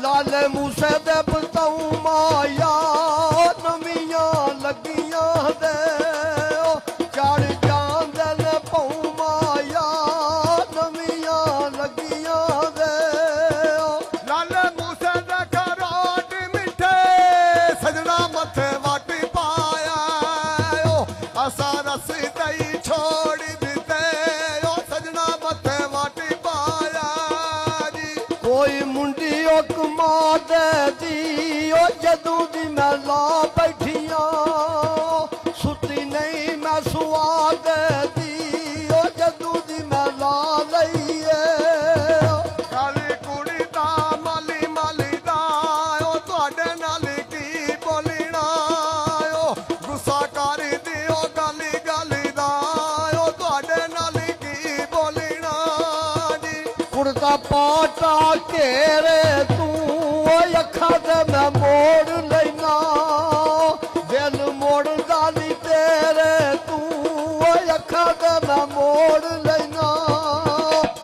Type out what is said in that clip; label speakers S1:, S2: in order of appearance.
S1: ਲਾਲੇ ਮੂਸੇ ਦੇ ਬਤਾਉ ਮਾਇਆ ਨਵੀਆਂ ਲੱਗੀਆਂ ਦੇ ਚੜ ਜਾਂਦੇ ਨੇ ਪਉ ਮਾਇਆ ਨਵੀਆਂ ਲੱਗੀਆਂ ਦੇ
S2: ਲਾਲੇ ਮੂਸੇ ਦੇ ਘਰਾਟ ਮਿੱਠੇ ਸਜਣਾ ਮੱਥੇ ਵੱਟ ਪਾਇਆ ਅਸਾਂ ਰਸ ਦਈ ਛੋੜ ਦਿੱਤੇ ਸਜਣਾ ਮੱਥੇ ਵੱਟ ਪਾਇਆ ਜੀ
S1: ਕੋਈ ਮੁੰਡੀ ਉਹ ਕਮਾ ਦੇ ਦੀ ਉਹ ਜਦੋਂ ਦੀ ਮੈਂ ਲਾ ਬੈਠੀਆਂ ਸੁੱਤੀ ਨਹੀਂ ਮੈਂ ਸੁਆ ਦੇ ਦੀ ਉਹ ਜਦੋਂ ਦੀ ਮੈਂ ਲਾ ਲਈਏ
S2: ਕਾਲੀ ਕੁੜੀ ਦਾ ਮਾਲੀ ਮਾਲੀ ਦਾ ਤੁਹਾਡੇ ਨਾਲ ਕੀ ਬੋਲਣਾ ਗੁੱਸਾ ਕਰ ਦਿਓ ਗਾਲੀ ਗਾਲੀ ਦਾ ਤੁਹਾਡੇ ਨਾਲ ਕੀ ਬੋਲਣਾ ਜੀ
S1: ਕੁੜਤਾ ਪਾਟਾ ਘੇਰੇ ਤੂੰ ਉਹ ਅੱਖਾਂ ਤੇ ਮੈਂ ਮੋੜ ਲੈਣਾ ਦਿਲ ਮੋੜਦਾ ਨਹੀਂ ਤੇਰੇ ਤੂੰ ਉਹ ਅੱਖਾਂ ਤੇ ਮੈਂ ਮੋੜ ਲੈਣਾ